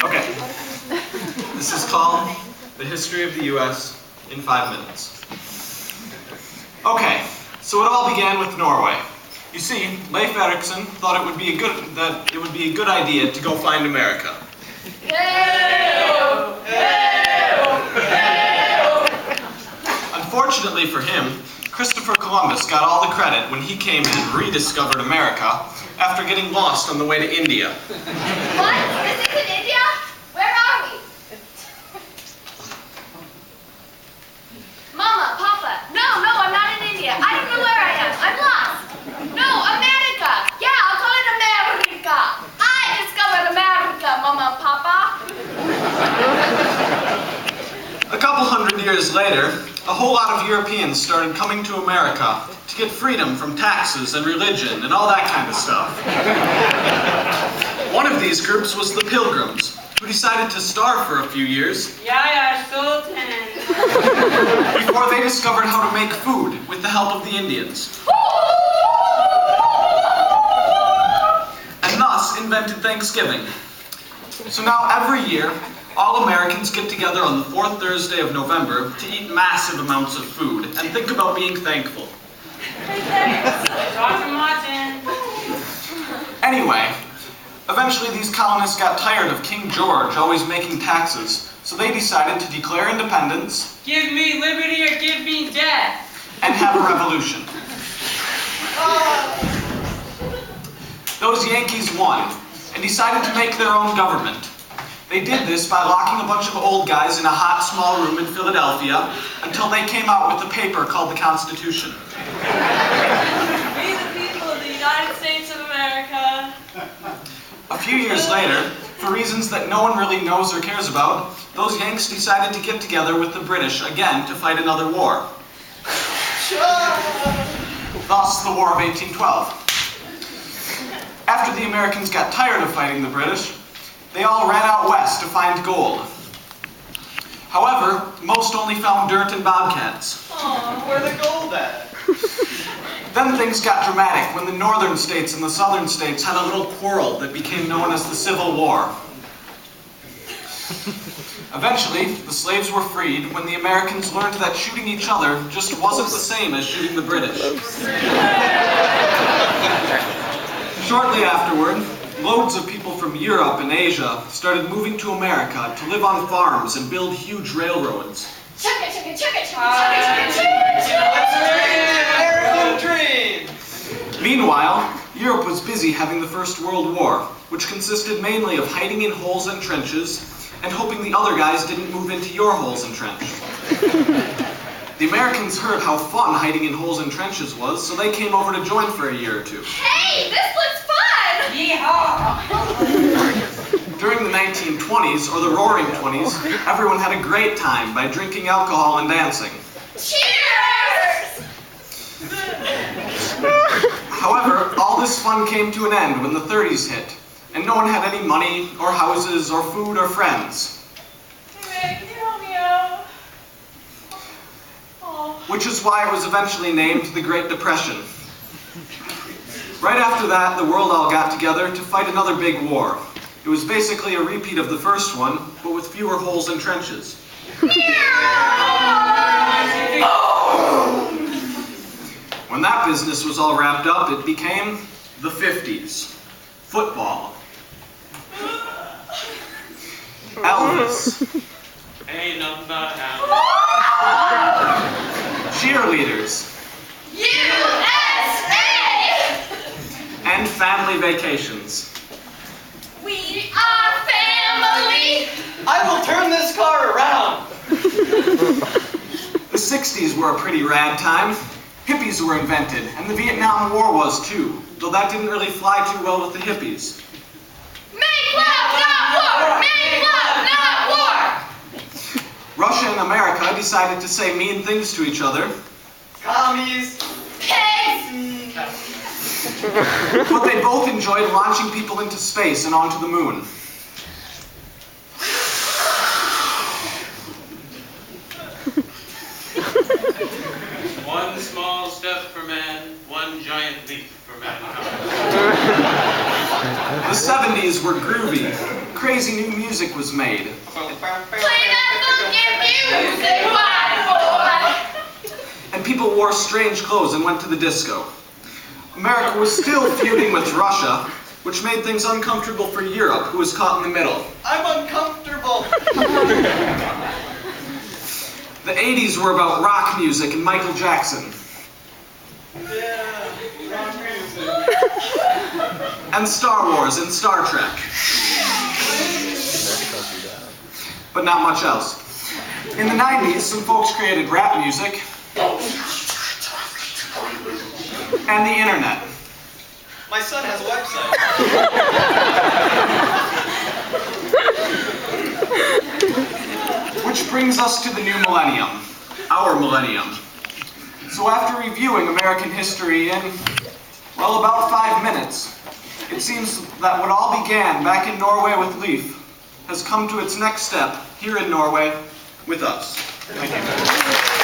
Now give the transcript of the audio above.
Okay. This is called The History of the U.S. in 5 minutes. Okay, so it all began with Norway. You see, Leif Erikson thought it would be a good idea to go find America. Hail! Hail! Hail! Unfortunately for him, Christopher Columbus got all the credit when he came and rediscovered America after getting lost on the way to India. What? This isn't India? Where are we? Mama, Papa. No, I'm not in India. I don't know where I am. I'm lost. No, America. Yeah, I'll call it America. I discovered America, Mama, Papa. A couple hundred years later, a whole lot of Europeans started coming to America to get freedom from taxes and religion and all that kind of stuff. One of these groups was the Pilgrims, who decided to starve for a few years before they discovered how to make food with the help of the Indians. And thus invented Thanksgiving. So now every year, all Americans get together on the 4th Thursday of November to eat massive amounts of food and think about being thankful. Dr. Martin. Anyway, eventually these colonists got tired of King George always making taxes, so they decided to declare independence. Give me liberty or give me death. And have a revolution. Those Yankees won and decided to make their own government. They did this by locking a bunch of old guys in a hot, small room in Philadelphia until they came out with a paper called the Constitution. We the people of the United States of America. A few years later, for reasons that no one really knows or cares about, those Yanks decided to get together with the British again to fight another war. Thus, the War of 1812. After the Americans got tired of fighting the British, they all ran out west to find gold. However, most only found dirt and bobcats. Aw, where the gold at? Then things got dramatic when the northern states and the southern states had a little quarrel that became known as the Civil War. Eventually, the slaves were freed when the Americans learned that shooting each other just wasn't the same as shooting the British. Shortly afterward, loads of people from Europe and Asia started moving to America to live on farms and build huge railroads. Chugga, chugga, chugga, chugga, chugga, chugga, chugga, American dream! Meanwhile, Europe was busy having the First World War, which consisted mainly of hiding in holes and trenches and hoping the other guys didn't move into your holes and trench. The Americans heard how fun hiding in holes and trenches was, so they came over to join for a year or two. Hey, this looks fun! Yeehaw! During the 1920s, or the Roaring 20s, everyone had a great time by drinking alcohol and dancing. Cheers! However, all this fun came to an end when the 30s hit, and no one had any money, or houses, or food, or friends. Rick, help me out. Which is why it was eventually named the Great Depression. Right after that, the world all got together to fight another big war. It was basically a repeat of the first one, but with fewer holes and trenches. When that business was all wrapped up, it became the 50s. Football. Elvis. Ain't nothing but how. Cheerleaders. USA! And family vacations. We are family! I will turn this car around! The 60s were a pretty rad time. Hippies were invented, and the Vietnam War was too, though that didn't really fly too well with the hippies. Make love, not war! Make love, not war! Russia and America decided to say mean things to each other, Commies! Pigs! but they both enjoyed launching people into space and onto the moon. 70s were groovy. Crazy new music was made. Play that funky music, white boy. And people wore strange clothes and went to the disco. America was still feuding with Russia, which made things uncomfortable for Europe, who was caught in the middle. I'm uncomfortable. The 80s were about rock music and Michael Jackson. Yeah, rock music. And Star Wars and Star Trek. But not much else. In the 90s, some folks created rap music and the internet. My son has a website. Which brings us to the new millennium, our millennium. So after reviewing American history in, well, about 5 minutes, it seems that what all began back in Norway with Leif has come to its next step here in Norway with us. Thank you.